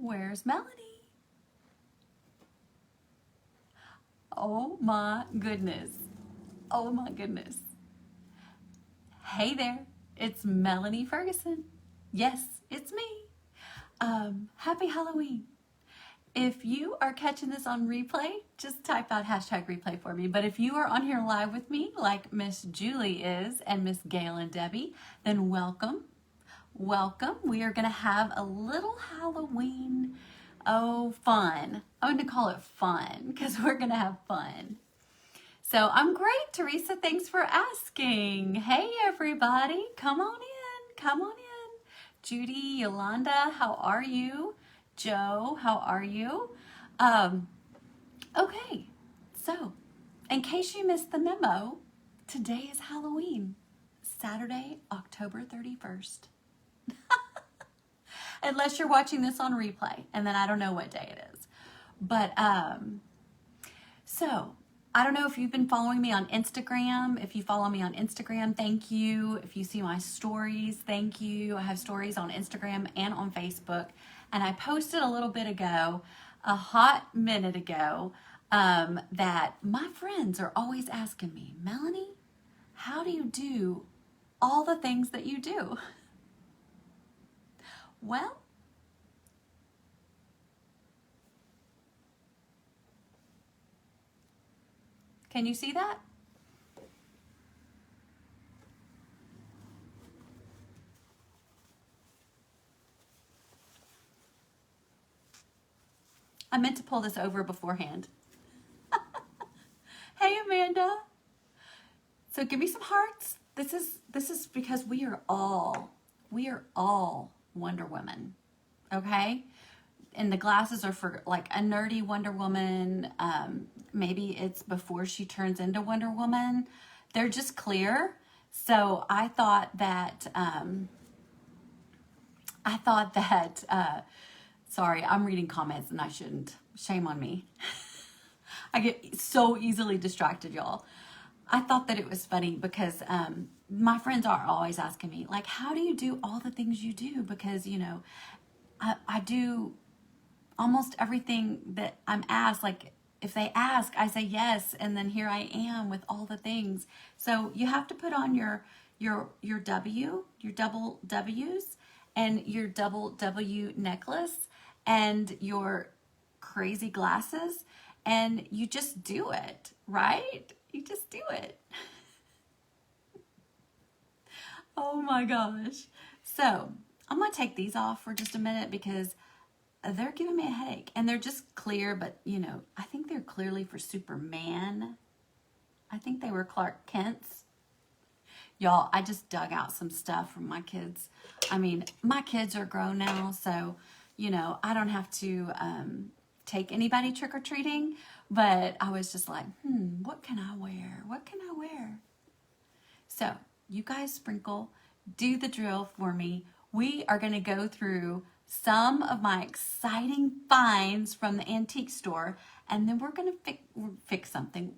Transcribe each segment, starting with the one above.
Where's Melanie? Oh my goodness. Oh my goodness. Hey there, it's Melanie Ferguson. Yes, it's me. Happy Halloween. If you are catching this on replay, just type out hashtag replay for me. But if you are on here live with me, like Miss Julie is and Miss Gail and Debbie, then welcome. Welcome. We are going to have a little Halloween, fun. I'm going to call it fun because we're going to have fun. So I'm great, Teresa. Thanks for asking. Hey, everybody. Come on in. Come on in. Judy, Yolanda, how are you? Joe, how are you? Okay, so in case you missed the memo, today is Halloween, Saturday, October 31st. Unless you're watching this on replay, and then I don't know what day it is. But, so I don't know if you've been following me on Instagram. If you follow me on Instagram, thank you. If you see my stories, thank you. I have stories on Instagram and on Facebook. And I posted a little bit ago, a hot minute ago, that my friends are always asking me, Melanie, how do you do all the things that you do? Well, can you see that? I meant to pull this over beforehand. Hey, Amanda. So give me some hearts. This is because we are all Wonder Woman, okay? And the glasses are for like a nerdy Wonder Woman. Maybe it's before she turns into Wonder Woman. They're just clear. So I thought that, sorry, I'm reading comments and I shouldn't. Shame on me. I get so easily distracted, y'all. I thought that it was funny because my friends are always asking me, like, how do you do all the things you do? Because, you know, I do almost everything that I'm asked. Like, if they ask, I say yes, and then here I am with all the things. So you have to put on your double W's, and your double W necklace, and your crazy glasses, and you just do it, right? You just do it. Oh my gosh. So I'm gonna take these off for just a minute because they're giving me a headache, and they're just clear, but you know, I think they're clearly for Superman. I think they were Clark Kent's. Y'all, I just dug out some stuff from my kids. I mean, my kids are grown now, so, you know, I don't have to take anybody trick-or-treating, but I was just like, what can I wear? What can I wear? So, you guys sprinkle, do the drill for me. We are going to go through some of my exciting finds from the antique store, and then we're going to fix something.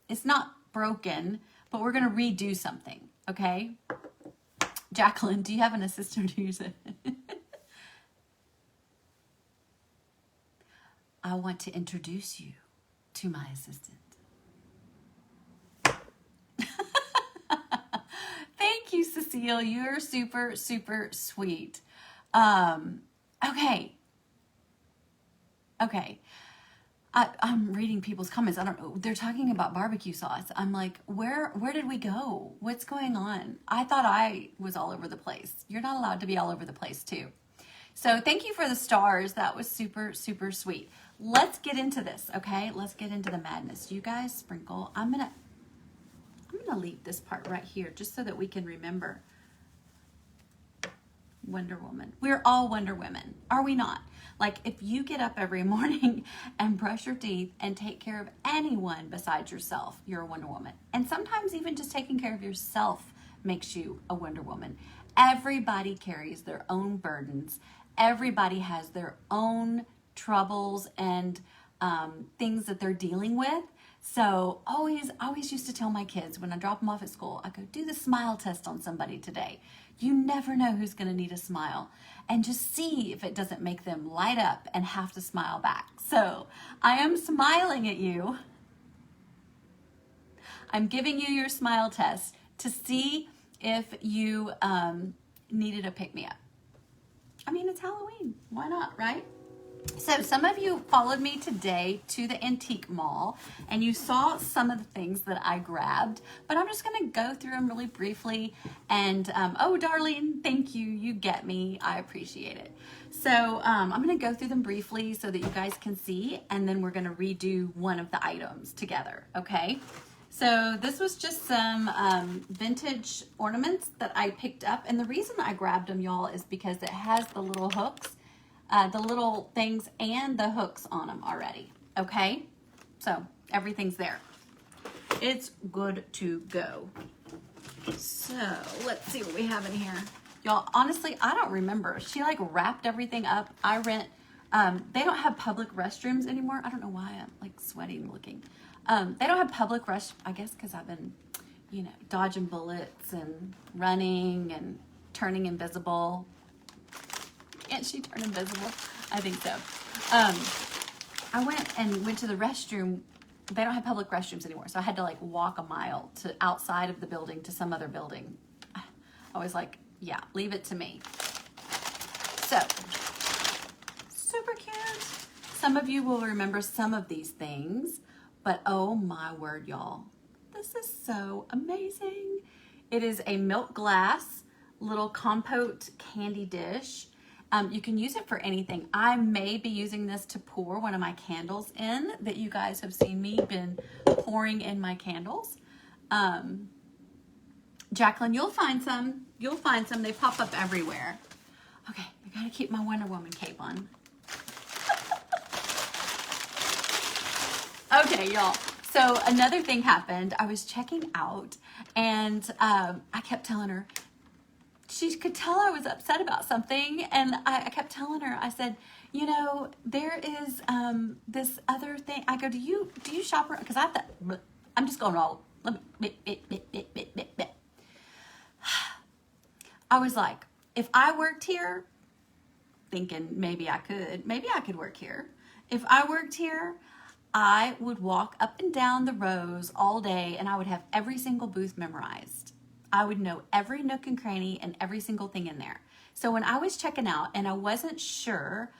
It's not broken, but we're going to redo something, okay? Jacqueline, do you have an assistant to use it? I want to introduce you to my assistant. Thank you, Cecile. You're super, super sweet. Okay. I'm reading people's comments. I don't know. They're talking about barbecue sauce. I'm like, where did we go? What's going on? I thought I was all over the place. You're not allowed to be all over the place too. So thank you for the stars. That was super, super sweet. Let's get into this, okay? Let's get into the madness. You guys sprinkle. I'm gonna leave this part right here just so that we can remember Wonder Woman. We're all Wonder Women, are we not? Like, if you get up every morning and brush your teeth and take care of anyone besides yourself, you're a Wonder Woman. And sometimes even just taking care of yourself makes you a Wonder Woman. Everybody carries their own burdens. Everybody has their own troubles and things that they're dealing with. So I always used to tell my kids when I drop them off at school, I go, do the smile test on somebody today. You never know who's going to need a smile. And just see if it doesn't make them light up and have to smile back. So I am smiling at you. I'm giving you your smile test to see if you needed a pick-me-up. I mean, it's Halloween. Why not, right? So some of you followed me today to the antique mall and you saw some of the things that I grabbed, but I'm just going to go through them really briefly. And oh, Darlene, thank you. You get me. I appreciate it. So I'm going to go through them briefly so that you guys can see, and then we're going to redo one of the items together. Okay. So this was just some vintage ornaments that I picked up. And the reason I grabbed them, y'all, is because it has the little hooks, the little things and the hooks on them already. Okay. So everything's there. It's good to go. So let's see what we have in here. Y'all, honestly, I don't remember. She like wrapped everything up. They don't have public restrooms anymore. I don't know why I'm like sweating looking. They don't have public I guess because I've been, you know, dodging bullets and running and turning invisible. Can't she turn invisible? I think so. I went to the restroom. They don't have public restrooms anymore. So I had to like walk a mile to outside of the building to some other building. I was like, yeah, leave it to me. So, super cute. Some of you will remember some of these things. But oh my word, y'all, this is so amazing. It is a milk glass little compote candy dish. You can use it for anything. I may be using this to pour one of my candles in that you guys have seen me been pouring in my candles. Jacqueline, you'll find some. You'll find some. They pop up everywhere. Okay, I gotta keep my Wonder Woman cape on. Okay, y'all. So another thing happened. I was checking out and I kept telling her, she could tell I was upset about something. And I kept telling her, I said, you know, there is this other thing. I go, do you shop around? Because I'm just going all, I was like, if I worked here, thinking maybe I could work here. If I worked here, I would walk up and down the rows all day and I would have every single booth memorized. I would know every nook and cranny and every single thing in there. So when I was checking out and I wasn't sure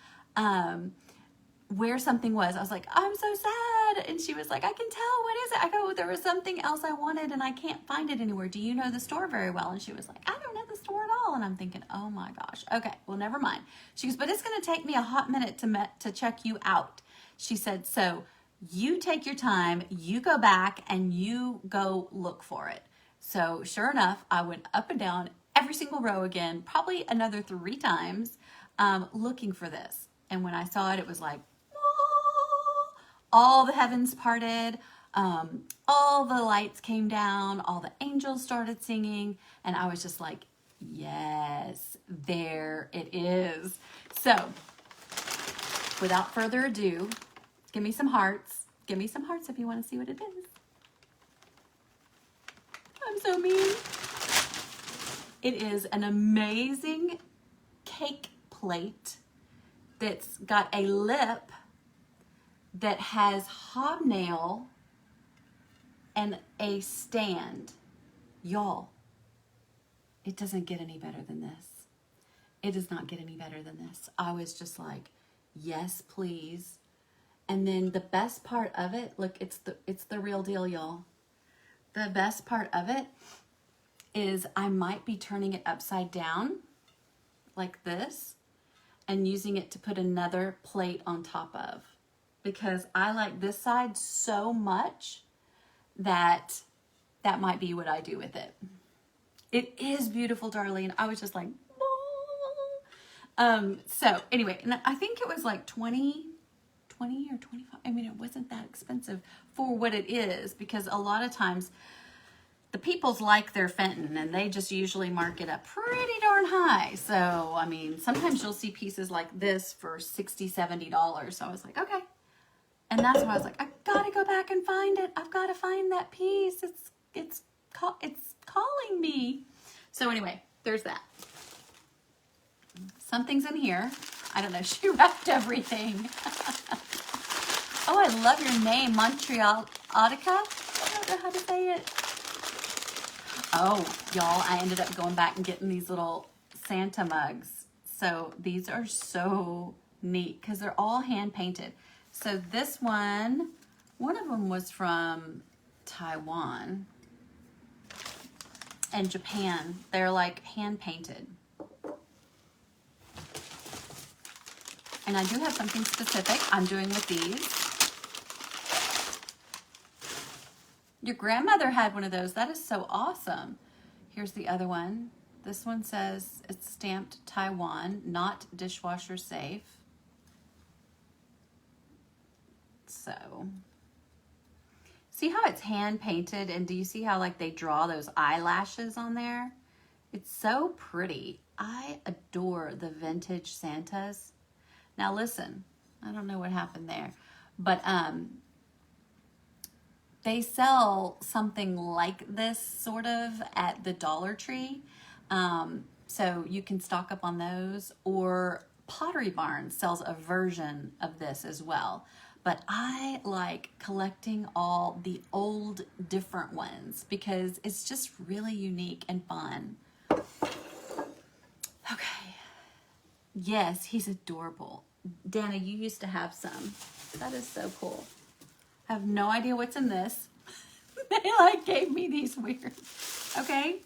where something was, I was like, I'm so sad. And she was like, I can tell, what is it? I go, there was something else I wanted and I can't find it anywhere. Do you know the store very well? And she was like, I don't know the store at all. And I'm thinking, oh my gosh. Okay, well, never mind. She goes, but it's going to take me a hot minute to check you out. She said, so you take your time, you go back and you go look for it. So sure enough, I went up and down every single row again, probably another 3 times, looking for this. And when I saw it, it was like, oh, all the heavens parted, all the lights came down, all the angels started singing, and I was just like, yes, there it is. So without further ado, give me some hearts. Give me some hearts if you want to see what it is. I'm so mean. It is an amazing cake plate that's got a lip that has hobnail and a stand. Y'all, it doesn't get any better than this. It does not get any better than this. I was just like, yes, please. And then the best part of it, look, it's the real deal, y'all. The best part of it is I might be turning it upside down like this and using it to put another plate on top of, because I like this side so much that might be what I do with it. It is beautiful, Darlene. I was just like, oh. So anyway, and I think it was like 20 or 25. I mean, it wasn't that expensive for what it is, because a lot of times the peoples like their Fenton and they just usually mark it up pretty darn high. So, I mean, sometimes you'll see pieces like this for $60, $70. So I was like, okay, And that's why I was like, I gotta go back and find it. I've got to find that piece. It's calling me. So anyway, there's that. Something's in here. I don't know. She wrapped everything. Oh, I love your name, Montreal Audica. I don't know how to say it. Oh, y'all, I ended up going back and getting these little Santa mugs. So these are so neat because they're all hand painted. So this one of them was from Taiwan and Japan. They're like hand painted. And I do have something specific I'm doing with these. Your grandmother had one of those. That is so awesome. Here's the other one. This one says it's stamped Taiwan, not dishwasher safe. So, see how it's hand painted, and do you see how like they draw those eyelashes on there? It's so pretty. I adore the vintage Santas. Now listen, I don't know what happened there, but they sell something like this sort of at the Dollar Tree. So you can stock up on those, or Pottery Barn sells a version of this as well. But I like collecting all the old different ones because it's just really unique and fun. Okay. Yes, he's adorable. Dana, you used to have some. That is so cool. I have no idea what's in this. They like gave me these weird. Okay.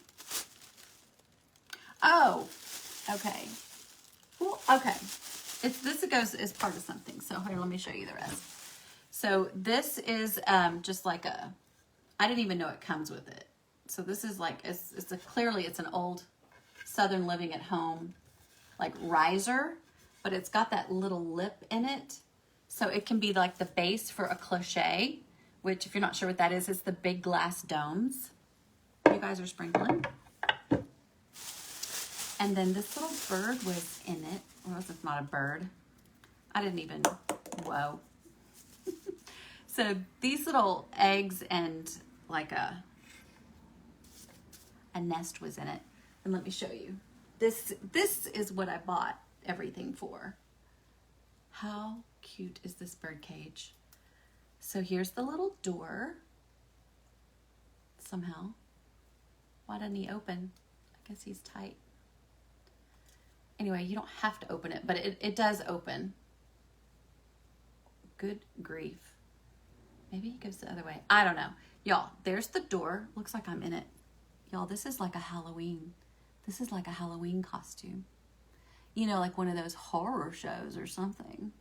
Oh, okay. Well, okay. This goes as part of something. So here, let me show you the rest. So this is just like I didn't even know it comes with it. So this is like, clearly it's an old Southern Living at Home, like riser, but it's got that little lip in it. So it can be like the base for a cloche, which if you're not sure what that is, it's the big glass domes. You guys are sprinkling. And then this little bird was in it. Well, it's not a bird. I didn't even, whoa. So these little eggs and like a nest was in it. And let me show you. This is what I bought everything for. How cute is this bird cage? So here's the little door. Somehow. Why doesn't he open? I guess he's tight. Anyway, you don't have to open it, but it does open. Good grief. Maybe he goes the other way. I don't know. Y'all, there's the door. Looks like I'm in it. Y'all, this is like a Halloween. This is like a Halloween costume. You know, like one of those horror shows or something.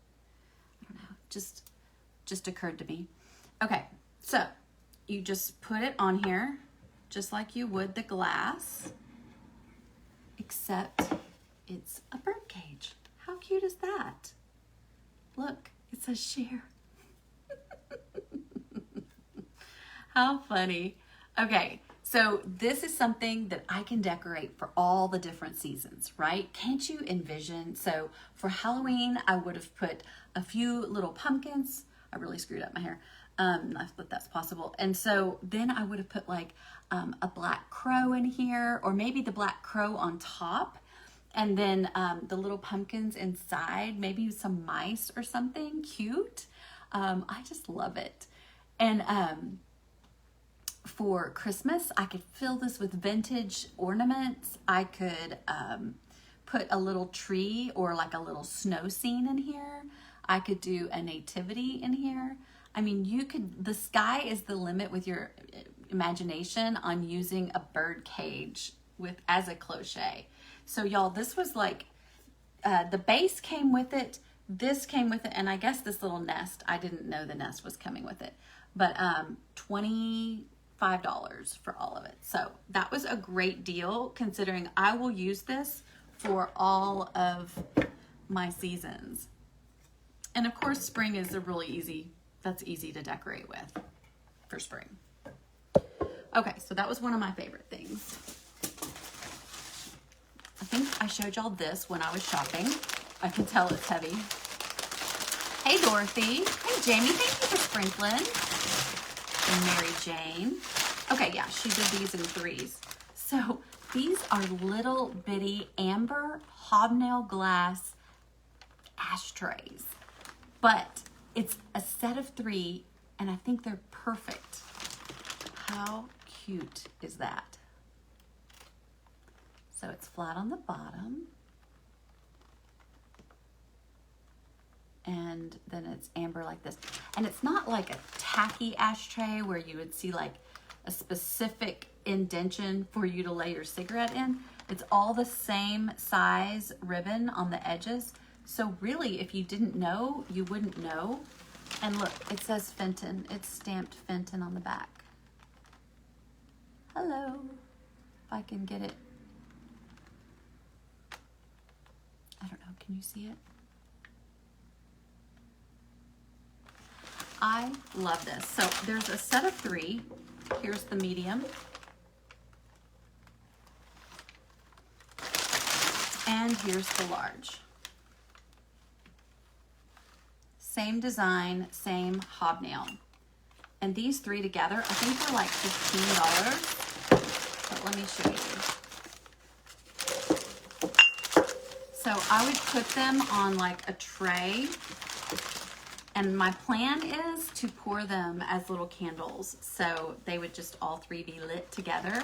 I don't know. Just occurred to me. Okay, so you just put it on here just like you would the glass, except it's a bird cage. How cute is that? Look, it says share. How funny. Okay, so this is something that I can decorate for all the different seasons, right? Can't you envision? So for Halloween, I would have put a few little pumpkins. I really screwed up my hair. But that's possible. And so then I would have put like a black crow in here, or maybe the black crow on top. And then the little pumpkins inside, maybe some mice or something cute. I just love it. And for Christmas, I could fill this with vintage ornaments. I could put a little tree or like a little snow scene in here. I could do a nativity in here. I mean, the sky is the limit with your imagination on using a bird cage as a cloche. So y'all, this was like, the base came with it, this came with it, and I guess this little nest, I didn't know the nest was coming with it, but $25 for all of it. So that was a great deal considering I will use this for all of my seasons. And of course, spring is that's easy to decorate with for spring. Okay, so that was one of my favorite things. I think I showed y'all this when I was shopping. I can tell it's heavy. Hey, Dorothy. Hey, Jamie. Thank you for sprinkling. And Mary Jane. Okay, yeah, she did these in 3s. So these are little bitty amber hobnail glass ashtrays. But it's a set of 3, and I think they're perfect. How cute is that? So it's flat on the bottom. And then it's amber like this. And it's not like a tacky ashtray where you would see like a specific indentation for you to lay your cigarette in. It's all the same size ribbon on the edges. So really, if you didn't know, you wouldn't know. And look, it says Fenton. It's stamped Fenton on the back. Hello, if I can get it. I don't know, can you see it? I love this. So there's a set of 3. Here's the medium. And here's the large. Same design, same hobnail. And these 3 together, I think they're like $15. But let me show you. So I would put them on like a tray. And my plan is to pour them as little candles. So they would just all 3 be lit together.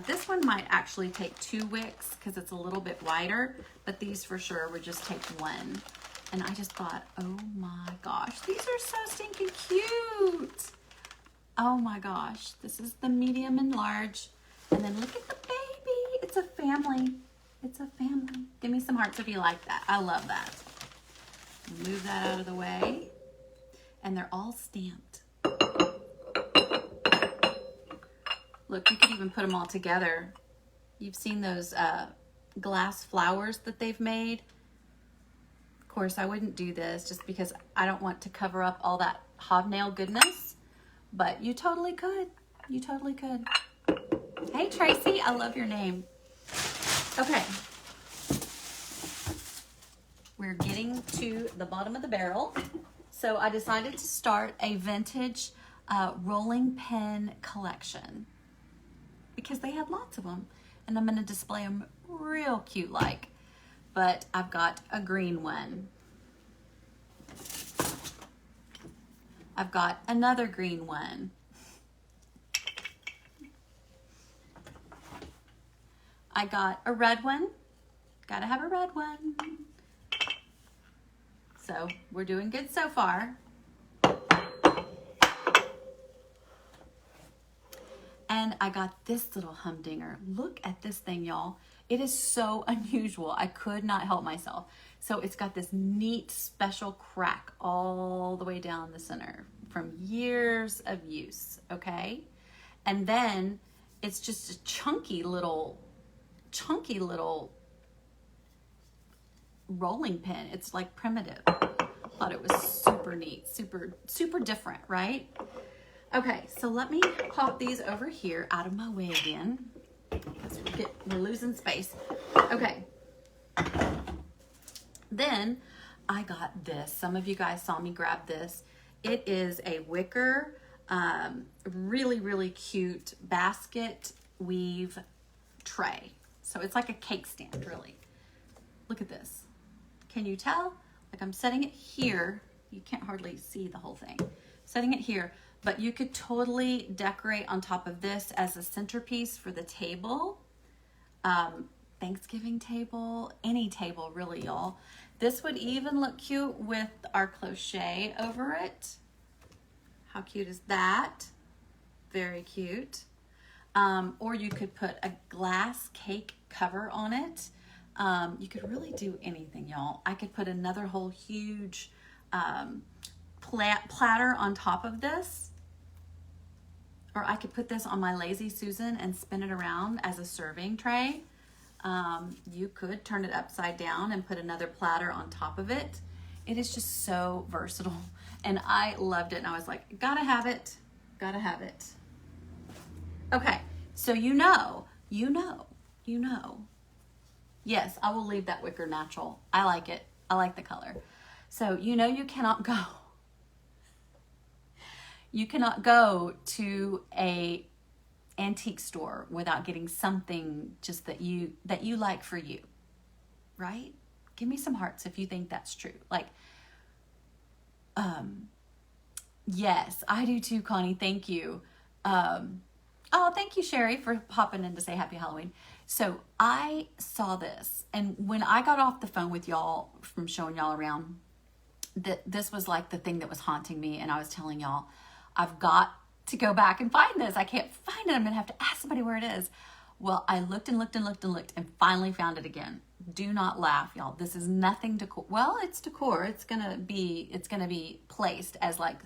This one might actually take 2 wicks because it's a little bit wider, but these for sure would just take 1. And I just thought, oh my gosh, these are so stinking cute. Oh my gosh, this is the medium and large. And then look at the baby. It's a family. It's a family. Give me some hearts if you like that. I love that. Move that out of the way. And they're all stamped. Look, you could even put them all together. You've seen those glass flowers that they've made. Of course, I wouldn't do this just because I don't want to cover up all that hobnail goodness. But you totally could. You totally could. Hey, Tracy, I love your name. Okay. We're getting to the bottom of the barrel. So I decided to start a vintage rolling pin collection because they had lots of them. And I'm going to display them real cute like. But I've got a green one. I've got another green one. I got a red one. Gotta have a red one. So we're doing good so far. And I got this little humdinger. Look at this thing, y'all. It is so unusual. I could not help myself. So it's got this neat special crack all the way down the center from years of use, okay? And then it's just a chunky little rolling pin. It's like primitive. Thought it was super neat, super different, right? Okay, so let me pop these over here out of my way again. Because we're losing space. Okay. Then I got this. Some of you guys saw me grab this. It is a wicker, really cute basket weave tray. So it's like a cake stand, really. Look at this. Can you tell? Like I'm setting it here. You can't hardly see the whole thing. Setting it here. But you could totally decorate on top of this as a centerpiece for the table. Thanksgiving table, any table really, y'all. This would even look cute with our crochet over it. How cute is that? Very cute. Or you could put a glass cake cover on it. You could really do anything, y'all. I could put another whole huge platter on top of this. Or I could put this on my Lazy Susan and spin it around as a serving tray. You could turn it upside down and put another platter on top of it. It is just so versatile. And I loved it. And I was like, gotta have it. Gotta have it. Okay, so you know. Yes, I will leave that wicker natural. I like it. I like the color. So you cannot go. You cannot go to a antique store without getting something just that you like for you, right? Give me some hearts if you think that's true. Like, yes, I do too, Connie. Thank you. Oh, thank you, Sherry, for popping in to say happy Halloween. So I saw this, and when I got off the phone with y'all from showing y'all around, this was like the thing that was haunting me, and I was telling y'all, I've got to go back and find this. I can't find it. I'm gonna have to ask somebody where it is. Well, I looked and looked and looked and looked and finally found it again. Do not laugh, y'all. This is nothing decor. Well, it's decor. It's gonna be placed as like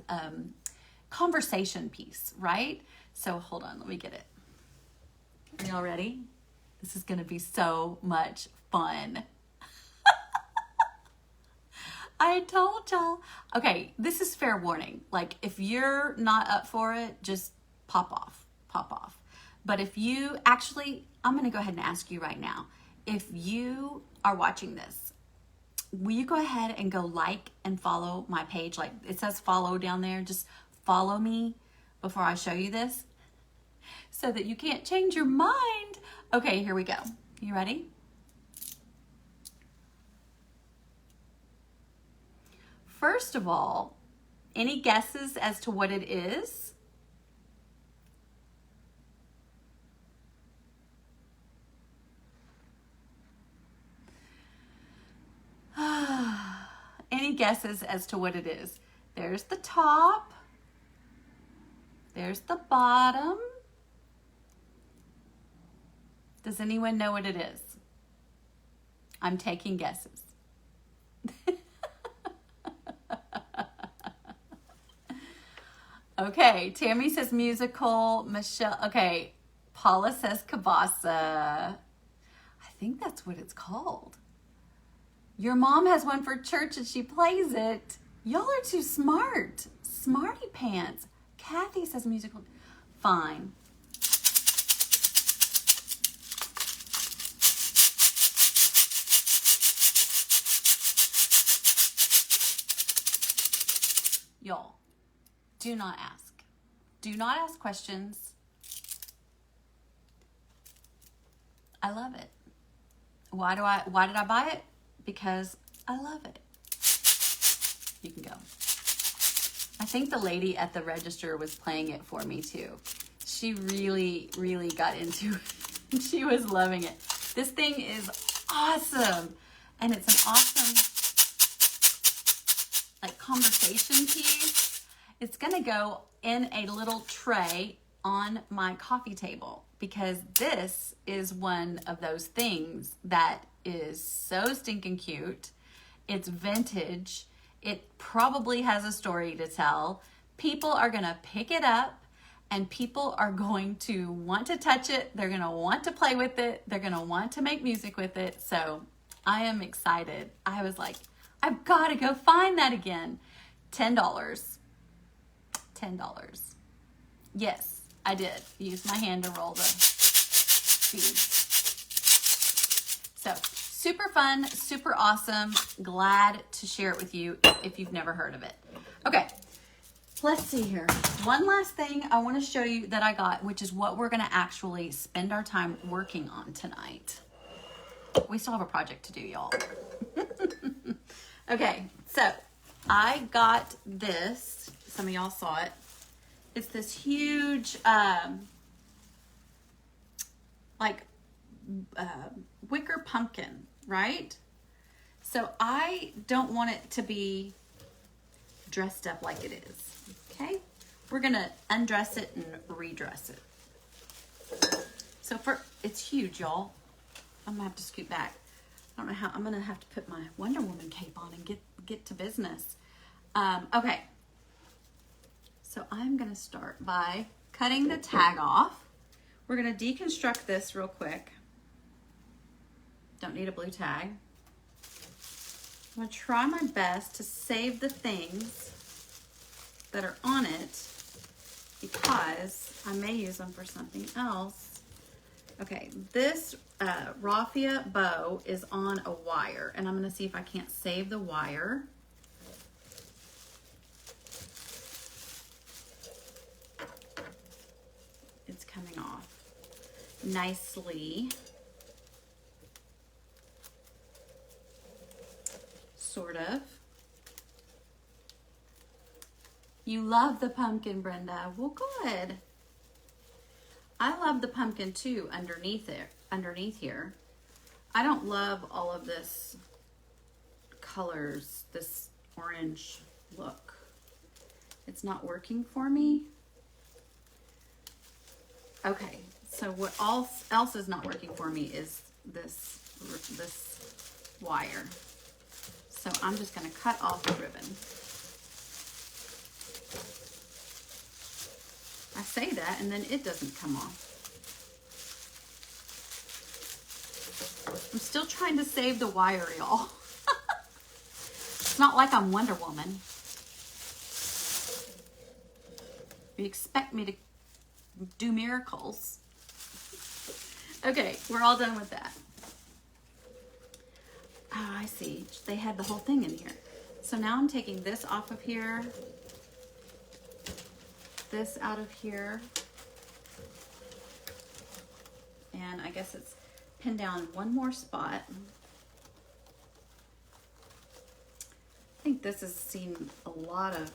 conversation piece, right? So hold on, let me get it. Are y'all ready? This is gonna be so much fun. I told y'all. Okay, this is fair warning. Like, if you're not up for it, just pop off. But if you actually, I'm gonna go ahead and ask you right now, if you are watching this, will you go ahead and go like and follow my page? Like, it says follow down there. Just follow me before I show you this so that you can't change your mind. Okay, here we go. You ready? First of all, any guesses as to what it is? Any guesses as to what it is? There's the top. There's the bottom. Does anyone know what it is? I'm taking guesses. Okay, Tammy says musical. Michelle, okay. Paula says kabasa. I think that's what it's called. Your mom has one for church and she plays it. Y'all are too smart. Smarty pants. Kathy says musical. Fine. Y'all, do not ask. Do not ask questions. I love it. Why did I buy it? Because I love it. You can go. I think the lady at the register was playing it for me too. She really, really got into it. She was loving it. This thing is awesome. And it's an awesome like conversation piece. It's gonna go in a little tray on my coffee table because this is one of those things that is so stinking cute. It's vintage. It probably has a story to tell. People are gonna pick it up and people are going to want to touch it. They're gonna want to play with it. They're gonna want to make music with it. So I am excited. I was like, I've got to go find that again. $10. $10. Yes, I did use my hand to roll the beads. So super fun, super awesome. Glad to share it with you if you've never heard of it. Okay, let's see here. One last thing I want to show you that I got, which is what we're going to actually spend our time working on tonight. We still have a project to do, y'all. Okay, so I got this. Some of y'all saw it. It's this huge, wicker pumpkin, right? So I don't want it to be dressed up like it is, okay? We're gonna undress it and redress it. So it's huge, y'all. I'm gonna have to scoot back. I don't know how, I'm gonna have to put my Wonder Woman cape on and get to business. Okay. So I'm gonna start by cutting the tag off. We're gonna deconstruct this real quick. Don't need a blue tag. I'm gonna try my best to save the things that are on it because I may use them for something else. Okay, this raffia bow is on a wire and I'm gonna see if I can't save the wire. nicely. Sort of. You love the pumpkin, Brenda. Well, good. I love the pumpkin too underneath here. I don't love all of this colors, this orange look. It's not working for me. Okay, so what else is not working for me is this wire. So I'm just going to cut off the ribbon. I say that and then it doesn't come off. I'm still trying to save the wire, y'all. It's not like I'm Wonder Woman. You expect me to do miracles. Okay, we're all done with that. Oh, I see. They had the whole thing in here. So now I'm taking this off of here. This out of here. And I guess it's pinned down one more spot. I think this has seen a lot of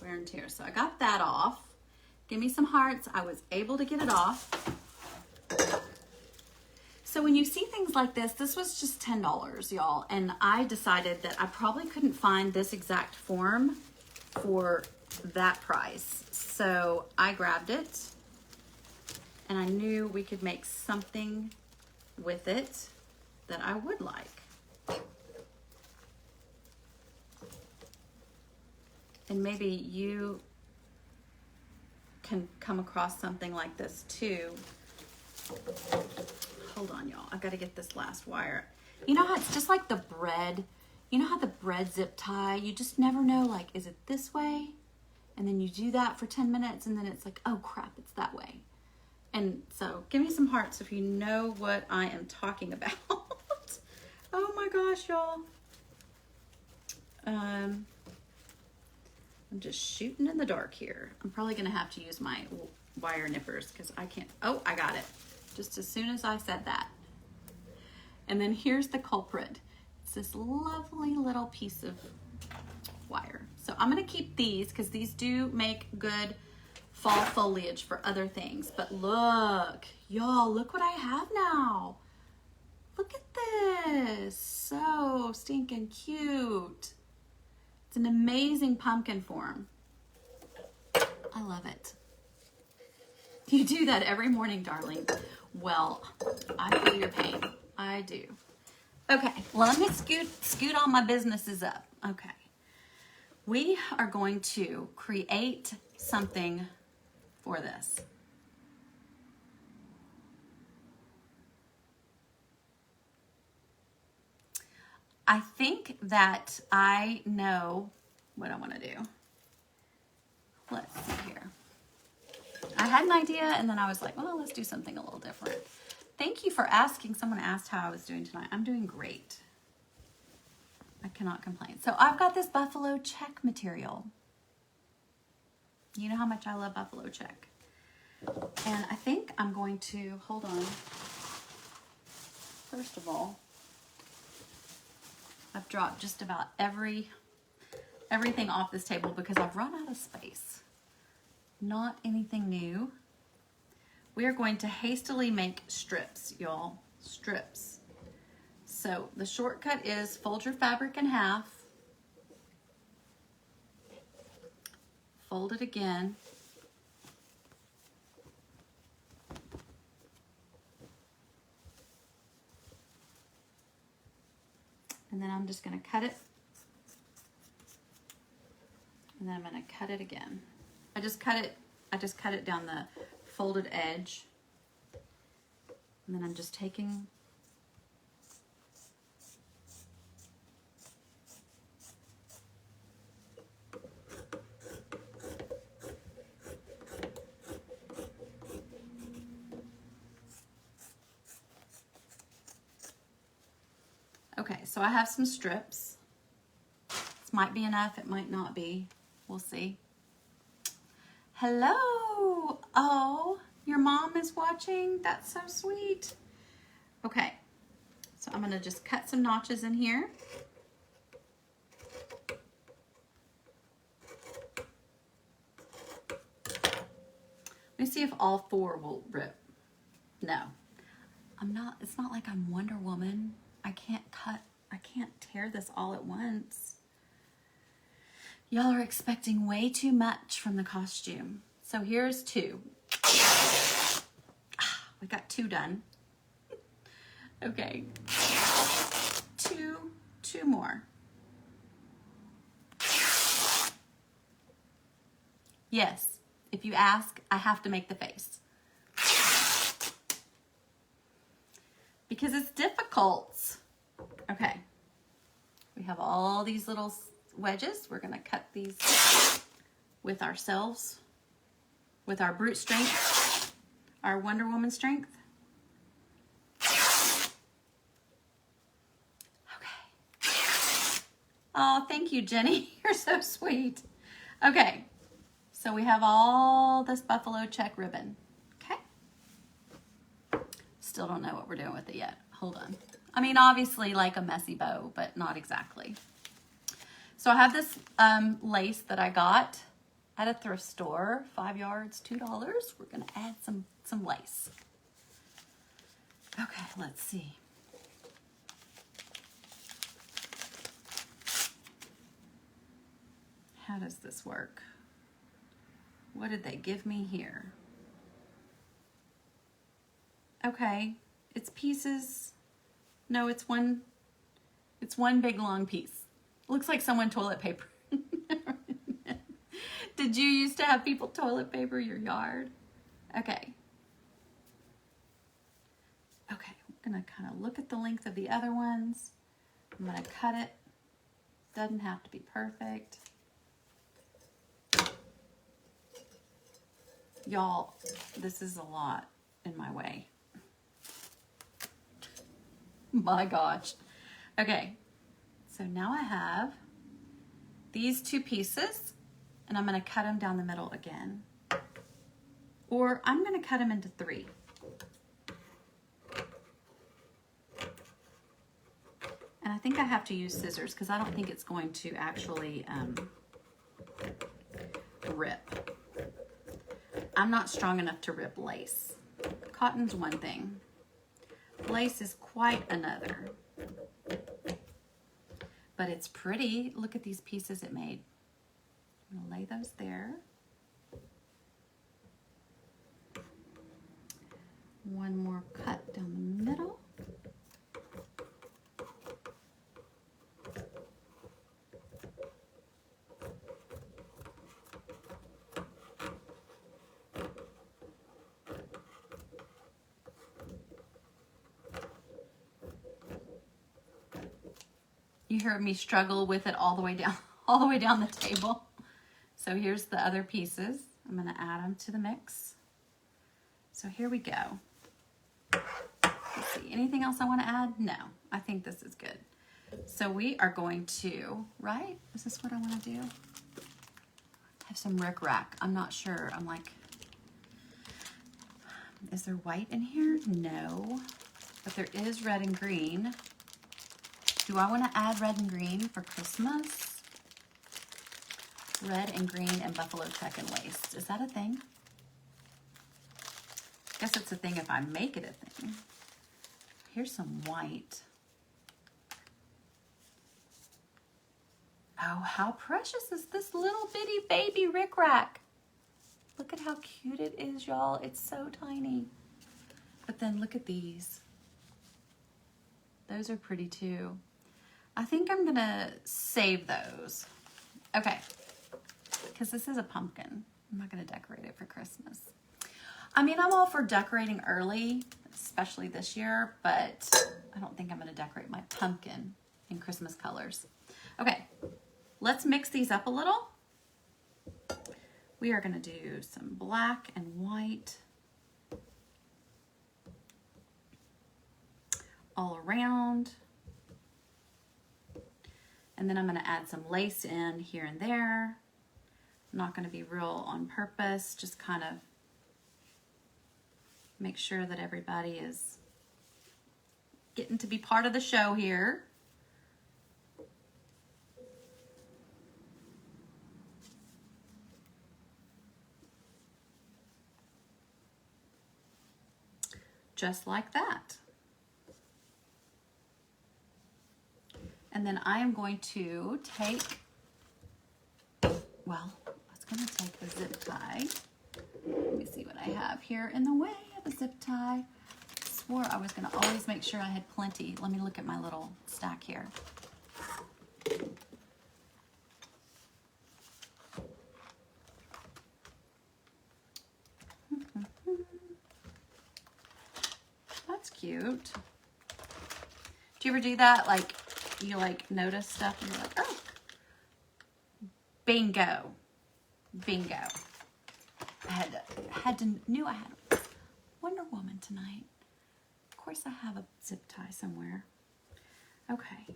wear and tear. So I got that off. Give me some hearts. I was able to get it off. So when you see things like this was just $10, y'all. And I decided that I probably couldn't find this exact form for that price. So I grabbed it and I knew we could make something with it that I would like. And maybe you can come across something like this too. Hold on, y'all. I've got to get this last wire. You know how it's just like the bread. You know how the bread zip tie, you just never know, like, is it this way? And then you do that for 10 minutes and then it's like, oh crap, it's that way. And so give me some hearts if you know what I am talking about. Oh my gosh, y'all. I'm just shooting in the dark here. I'm probably gonna have to use my wire nippers because I can't. Oh, I got it. Just as soon as I said that. And then here's the culprit. It's this lovely little piece of wire. So I'm gonna keep these because these do make good fall foliage for other things. But look, y'all, look what I have now. Look at this. So stinking cute. It's an amazing pumpkin form. I love it. You do that every morning, darling. Well, I feel your pain. I do. Okay, well, let me scoot all my businesses up. Okay. We are going to create something for this. I think that I know what I want to do. Let's see here. I had an idea and then I was like, well, let's do something a little different. Thank you for asking. Someone asked how I was doing tonight. I'm doing great. I cannot complain. So I've got this buffalo check material. You know how much I love buffalo check. And I think I'm going to, hold on. First of all, I've dropped just about everything off this table because I've run out of space. Not anything new. We are going to hastily make strips, y'all. Strips. So the shortcut is fold your fabric in half. Fold it again. And then I'm just going to cut it. And then I'm going to cut it again. I just cut it down the folded edge. And then I'm just taking okay, so I have some strips. This might be enough, it might not be. We'll see. Hello. Oh, you're mom is watching. That's so sweet. Okay, so I'm gonna just cut some notches in here. Let me see if all 4 will rip. No, it's not like I'm Wonder Woman. I can't tear this all at once. Y'all are expecting way too much from the costume. So here's 2. We got 2 done. Okay, 2 more. Yes, if you ask, I have to make the face. Because it's difficult. Okay, we have all these little wedges. We're gonna cut these with ourselves, with our brute strength, our Wonder Woman strength. Okay. Oh, thank you, Jenny. You're so sweet. Okay, so we have all this buffalo check ribbon. Okay. Still don't know what we're doing with it yet. Hold on. I mean, obviously like a messy bow, but not exactly. So I have this lace that I got at a thrift store, 5 yards, $2. We're gonna add some lace. Okay, let's see. How does this work? What did they give me here? Okay, it's pieces. No, it's one big long piece. Looks like someone toilet paper. Did you used to have people toilet paper your yard? Okay. Okay, I'm gonna kind of look at the length of the other ones. I'm gonna cut it. Doesn't have to be perfect. Y'all, this is a lot in my way. My gosh. Okay, so now I have these 2 pieces, and I'm gonna cut them down the middle again. Or I'm gonna cut them into 3. And I think I have to use scissors because I don't think it's going to actually rip. I'm not strong enough to rip lace. Cotton's one thing. Lace is quite another. But it's pretty. Look at these pieces it made. I'm gonna lay those there. One more cut down the middle. You heard me struggle with it all the way down the table. So here's the other pieces. I'm gonna add them to the mix. So here we go. Let's see, anything else I wanna add? No, I think this is good. So we are going to, right? Is this what I wanna do? Have some rickrack. I'm not sure. I'm like, is there white in here? No, but there is red and green. Do I want to add red and green for Christmas? Red and green and buffalo check and lace. Is that a thing? I guess it's a thing if I make it a thing. Here's some white. Oh, how precious is this little bitty baby rickrack? Look at how cute it is, y'all. It's so tiny. But then look at these. Those are pretty too. I think I'm gonna save those. Okay, because this is a pumpkin. I'm not gonna decorate it for Christmas. I mean, I'm all for decorating early, especially this year, but I don't think I'm gonna decorate my pumpkin in Christmas colors. Okay, let's mix these up a little. We are gonna do some black and white all around. And then I'm gonna add some lace in here and there. I'm not gonna be real on purpose, just kind of Make sure that everybody is getting to be part of the show here. Just like that. And then I am going to take, well, I was going to take a zip tie. Let me see what I have here in the way of a zip tie. I swore I was going to always make sure I had plenty. Let me look at my little stack here. That's cute. Do you ever do that? Like, you like notice stuff and you're like, oh, bingo, bingo. Knew I had Wonder Woman tonight. Of course I have a zip tie somewhere. Okay,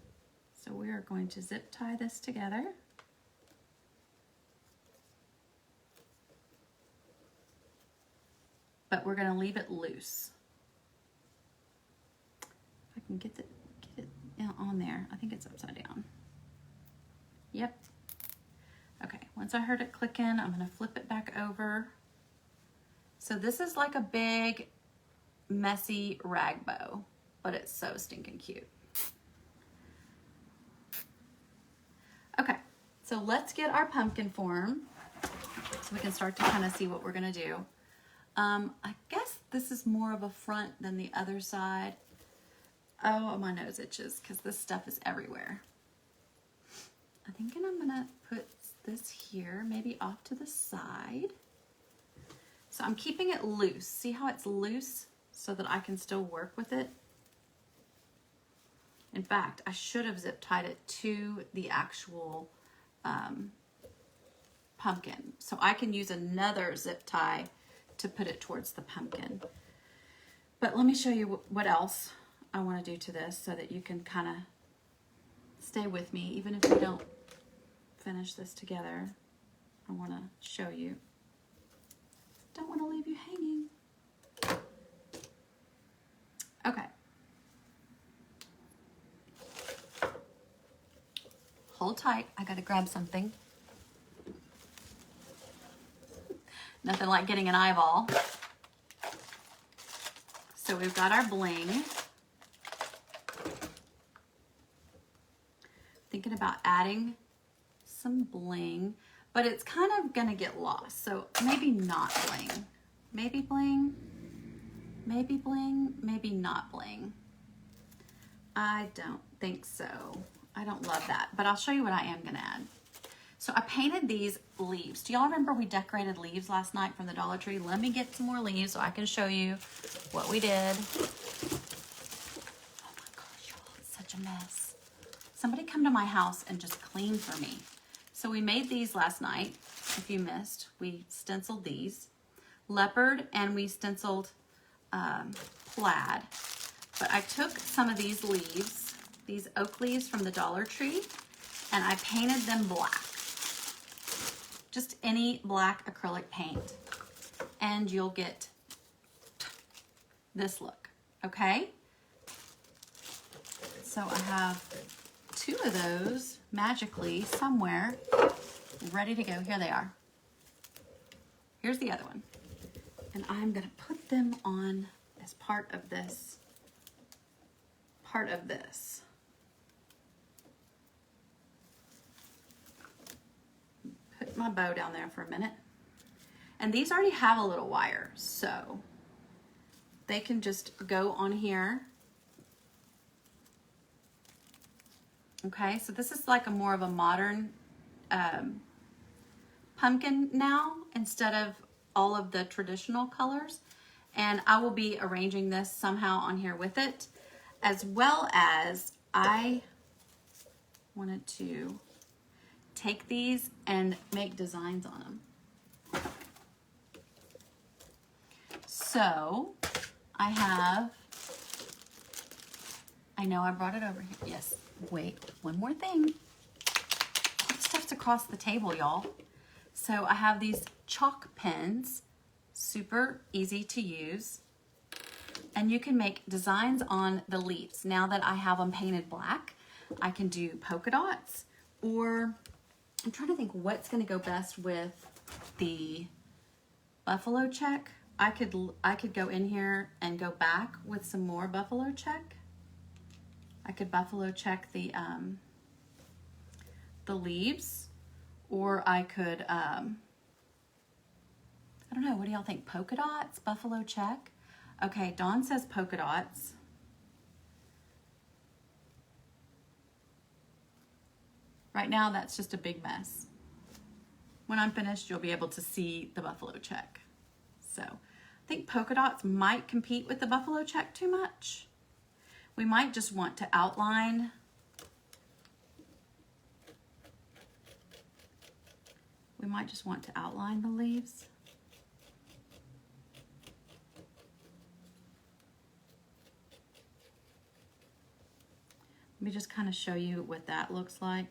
so we are going to zip tie this together. But we're gonna leave it loose. If I can get it on there. I think it's upside down. Yep. Okay, once I heard it clicking, I'm gonna flip it back over. So this is like a big, messy rag bow, but it's so stinking cute. Okay, so let's get our pumpkin form so we can start to kind of see what we're gonna do. I guess this is more of a front than the other side. Oh, my nose itches because this stuff is everywhere. I think I'm gonna put this here, maybe off to the side. So I'm keeping it loose. See how it's loose so that I can still work with it? In fact, I should have zip tied it to the actual pumpkin. So I can use another zip tie to put it towards the pumpkin. But let me show you what else I want to do to this so that you can kind of stay with me, even if we don't finish this together. I want to show you. Don't want to leave you hanging. Okay. Hold tight. I got to grab something. Nothing like getting an eyeball. So we've got our bling. Thinking about adding some bling, but it's kind of gonna get lost. So maybe not bling. Maybe bling. Maybe bling. Maybe not bling. I don't think so. I don't love that, but I'll show you what I am gonna add. So I painted these leaves. Do y'all remember we decorated leaves last night from the Dollar Tree? Let me get some more leaves so I can show you what we did. Oh my gosh, y'all, it's such a mess. Somebody come to my house and just clean for me. So we made these last night. If you missed, we stenciled these. Leopard, and we stenciled plaid. But I took some of these leaves, these oak leaves from the Dollar Tree, and I painted them black. Just any black acrylic paint. And you'll get this look, okay? So I have 2 of those magically somewhere ready to go. Here they are. Here's the other one. And I'm gonna put them on as part of this. Put my bow down there for a minute. And these already have a little wire, so they can just go on here. Okay, so this is like a more of a modern pumpkin now instead of all of the traditional colors. And I will be arranging this somehow on here with it, as well as I wanted to take these and make designs on them. So I know I brought it over here. Yes, wait, one more thing. All the stuff's across the table, y'all. So I have these chalk pens, super easy to use. And you can make designs on the leaves. Now that I have them painted black, I can do polka dots, or I'm trying to think what's going to go best with the buffalo check. I could go in here and go back with some more buffalo check. I could buffalo check the leaves, or I could I don't know, what do y'all think? Polka dots, buffalo check? Okay, Dawn says polka dots. Right now, that's just a big mess. When I'm finished, you'll be able to see the buffalo check. So, I think polka dots might compete with the buffalo check too much. We might just want to outline. We might just want to outline the leaves. Let me just kind of show you what that looks like.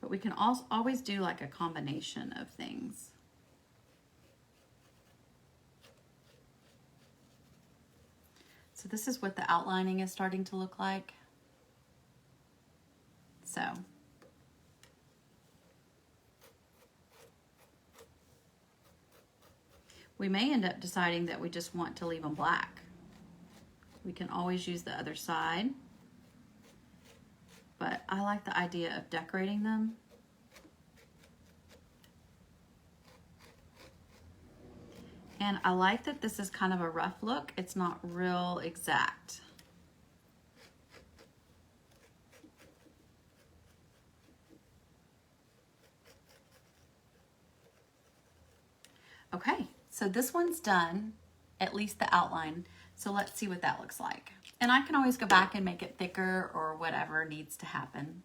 But we can also always do like a combination of things. So this is what the outlining is starting to look like. So we may end up deciding that we just want to leave them black. We can always use the other side, but I like the idea of decorating them. And I like that this is kind of a rough look. It's not real exact. Okay, so this one's done, at least the outline. So let's see what that looks like. And I can always go back and make it thicker or whatever needs to happen.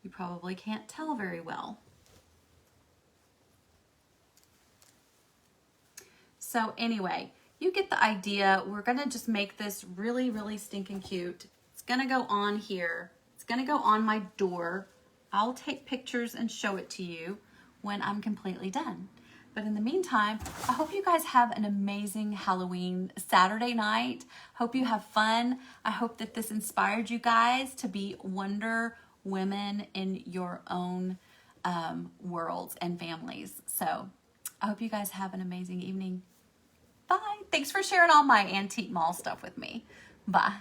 You probably can't tell very well. So anyway, you get the idea. We're gonna just make this really, really stinking cute. It's gonna go on here. It's gonna go on my door. I'll take pictures and show it to you when I'm completely done. But in the meantime, I hope you guys have an amazing Halloween Saturday night. Hope you have fun. I hope that this inspired you guys to be Wonder Women in your own worlds and families. So I hope you guys have an amazing evening. Bye. Thanks for sharing all my antique mall stuff with me. Bye.